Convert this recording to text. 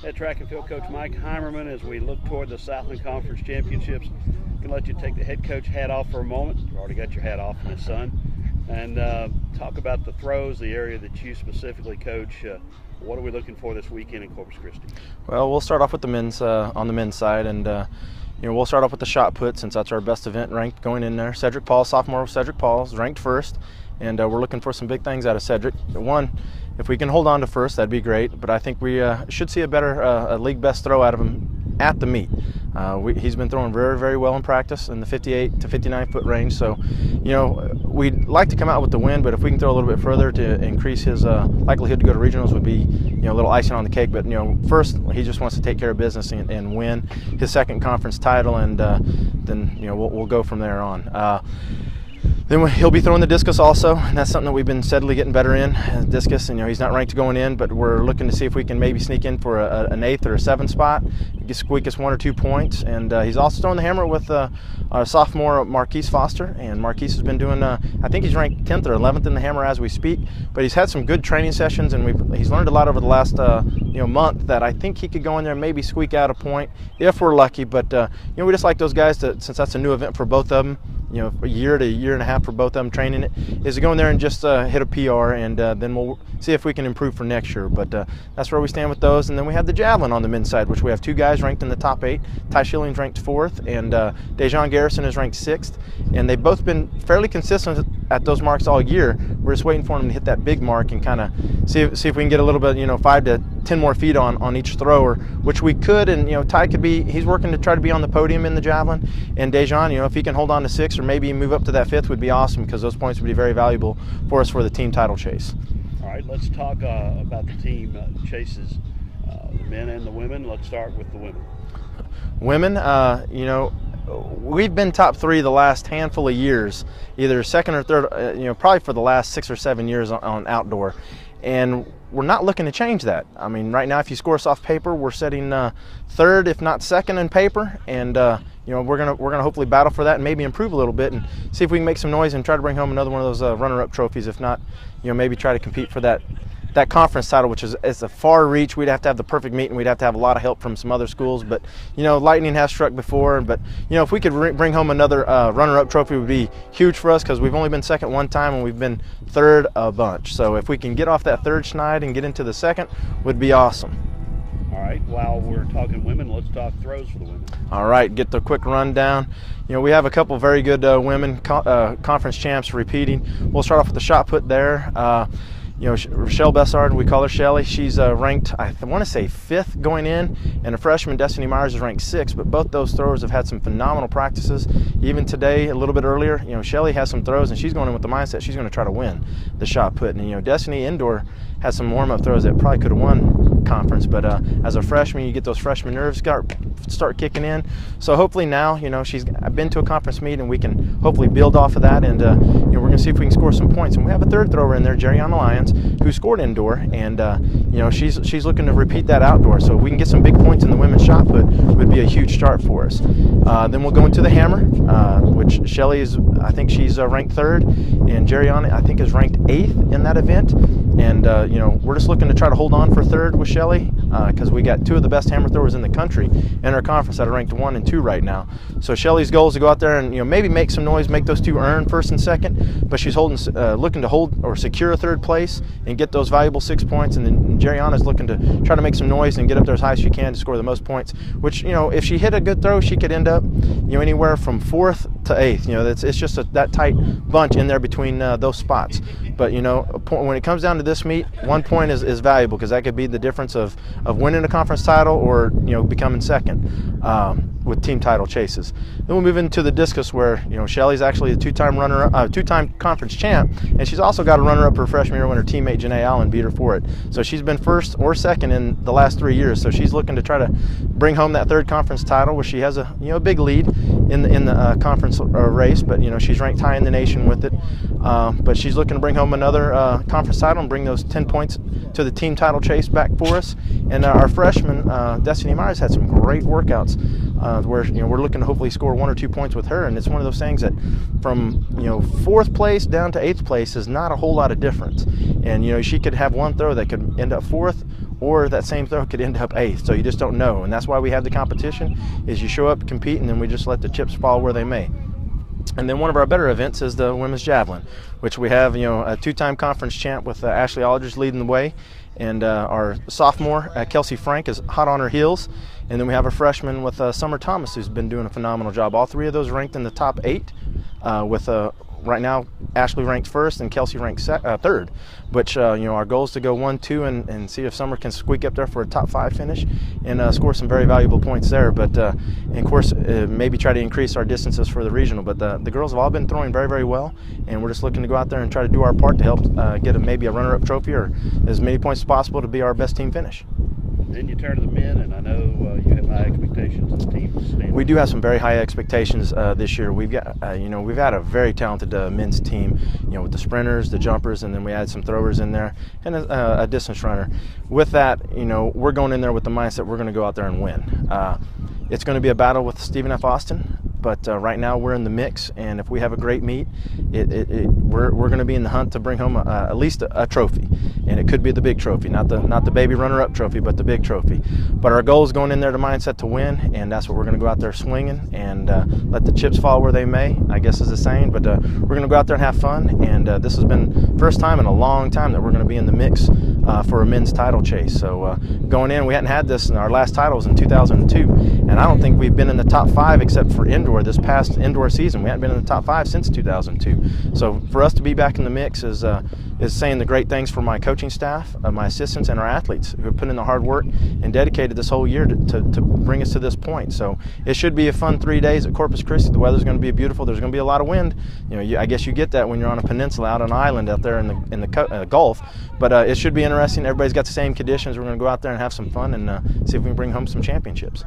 Head track and field coach Mike Heimerman as we look toward the Southland Conference Championships. I'm going to let you take the head coach hat off for a moment. You've already got your hat off, my son. And talk about the throws, the area that you specifically coach. What are we looking for this weekend in Corpus Christi? Well, we'll start off with the men's on the men's side, and we'll start off with the shot put since that's our best event ranked going in there. Cedric Paul, sophomore Cedric Paul, is ranked first, and we're looking for some big things out of Cedric. One, if we can hold on to first, that'd be great. But I think we should see a better a league best throw out of him at the meet. He's been throwing very, very well in practice in the 58 to 59 foot range. So, we'd like to come out with the win, but if we can throw a little bit further to increase his likelihood to go to regionals would be, a little icing on the cake. But, first he just wants to take care of business and win his second conference title, and then, we'll go from there on. Then he'll be throwing the discus also, and that's something that we've been steadily getting better in, discus. And he's not ranked going in, but we're looking to see if we can maybe sneak in for an 8th or a 7th spot, squeak us 1 or 2 points. And he's also throwing the hammer with our sophomore Marquis Foster, and Marquis has been doing, I think he's ranked 10th or 11th in the hammer as we speak, but he's had some good training sessions, and he's learned a lot over the last month that I think he could go in there and maybe squeak out a point if we're lucky. But we just like those guys to, since that's a new event for both of them, a year to a year and a half for both of them training it, is to go in there and just hit a PR, and then we'll see if we can improve for next year. But that's where we stand with those. And then we have the javelin on the men's side, which we have 2 guys ranked in the top 8. Ty Schilling's ranked 4th, and Dejon Garrison is ranked 6th. And they've both been fairly consistent at those marks all year. We're just waiting for them to hit that big mark and kind of see if we can get a little bit, 5 to 10 more feet on each thrower, which we could. And Ty could be, he's working to try to be on the podium in the javelin, and Dejon, if he can hold on to 6 or maybe move up to that 5th would be awesome, because those points would be very valuable for us for the team title chase. All right, let's talk about the team chases, the men and the women. Let's start with the women. Women, we've been top 3 the last handful of years, either 2nd or 3rd, probably for the last 6 or 7 years on outdoor. And we're not looking to change that. I mean, right now, if you score us off paper, we're setting 3rd, if not 2nd in paper, and we're gonna hopefully battle for that and maybe improve a little bit and see if we can make some noise and try to bring home another one of those runner-up trophies. If not, maybe try to compete for that conference title, which is a far reach. We'd have to have the perfect meet, and we'd have to have a lot of help from some other schools. But lightning has struck before. But if we could bring home another runner-up trophy, would be huge for us, because we've only been 2nd one time and we've been 3rd a bunch. So if we can get off that 3rd schneid and get into the 2nd, would be awesome. All right, while we're talking women, let's talk throws for the women. All right, get the quick rundown. We have a couple very good women conference champs repeating. We'll start off with the shot put there. Rochelle Bessard, we call her Shelly. She's ranked, I want to say 5th going in, and a freshman, Destiny Myers, is ranked 6th. But both those throwers have had some phenomenal practices. Even today, a little bit earlier, Shelly has some throws, and she's going in with the mindset she's going to try to win the shot put. And Destiny indoor has some warm-up throws that probably could have won conference, but as a freshman, you get those freshman nerves start kicking in. So hopefully now, she's been to a conference meet, and we can hopefully build off of that, and we're going to see if we can score some points. And we have a 3rd thrower in there, Jerianna Lyons, who scored indoor, and she's looking to repeat that outdoor. So if we can get some big points in the women's shot put, would be a huge start for us. Then we'll go into the hammer, which Shelly is, I think she's ranked 3rd, and Jerianna, I think, is ranked 8th in that event. And we're just looking to try to hold on for 3rd with Shelly, because we got 2 of the best hammer throwers in the country in our conference that are ranked 1 and 2 right now. So Shelly's goal is to go out there and maybe make some noise, make those 2 earn 1st and 2nd. But she's looking to hold or secure a 3rd place and get those valuable 6 points. And then Jerianna's looking to try to make some noise and get up there as high as she can to score the most points. Which if she hit a good throw, she could end up anywhere from 4th to 8th. It's just that tight bunch in there between those spots. But when it comes down to this meet, 1 point is valuable, because that could be the difference of winning a conference title or becoming 2nd with team title chases. Then we'll move into the discus, where Shelly's actually a 2-time runner, 2-time conference champ, and she's also got a runner-up her freshman year when her teammate Janae Allen beat her for it. So she's been 1st or 2nd in the last 3 years. So she's looking to try to bring home that 3rd conference title, where she has a big lead in the conference race. But she's ranked high in the nation with it. But she's looking to bring home another conference title and bring those 10 points to the team title chase back for us. And our freshman Destiny Myers had some great workouts where we're looking to hopefully score 1 or 2 points with her. And it's one of those things that from 4th place down to 8th place is not a whole lot of difference. And she could have one throw that could end up 4th or that same throw could end up 8th, so you just don't know. And that's why we have the competition, is you show up, compete, and then we just let the chips fall where they may. And then one of our better events is the women's javelin, which we have, a 2-time conference champ with Ashley Aldridge leading the way, and our sophomore Kelsey Frank is hot on her heels, and then we have a freshman with Summer Thomas who's been doing a phenomenal job. All 3 of those ranked in the top 8, with right now Ashley ranked 1st and Kelsey ranked 3rd, which our goal is to go 1, 2 and see if Summer can squeak up there for a top 5 finish and score some very valuable points there. But and of course maybe try to increase our distances for the regional. But the girls have all been throwing very, very well, and we're just looking to go out there and try to do our part to help get maybe a runner-up trophy or as many points as possible to be our best team finish. Then you turn to the men, and I know you have high expectations of the team. We do have some very high expectations this year. We've got, we've had a very talented men's team, with the sprinters, the jumpers, and then we had some throwers in there, and a distance runner. With that, we're going in there with the mindset we're going to go out there and win. It's going to be a battle with Stephen F. Austin, but right now we're in the mix, and if we have a great meet, we're going to be in the hunt to bring home at least a trophy, and it could be the big trophy, not the baby runner-up trophy, but the big trophy. But our goal is going in there to mindset to win, and that's what we're going to go out there swinging and let the chips fall where they may, I guess is the saying. But we're going to go out there and have fun, and this has been first time in a long time that we're going to be in the mix for a men's title chase. So going in, we hadn't had this, in our last title was in 2002, and I don't think we've been in the top 5 except for indoor this past indoor season. We hadn't been in the top 5 since 2002. So for us to be back in the mix is saying the great things for my coaching staff, my assistants, and our athletes who have put in the hard work and dedicated this whole year to bring us to this point. So it should be a fun 3 days at Corpus Christi. The weather's going to be beautiful. There's going to be a lot of wind. I guess you get that when you're on a peninsula out on an island out there in the Gulf. But it should be interesting. Everybody's got the same conditions. We're going to go out there and have some fun and see if we can bring home some championships.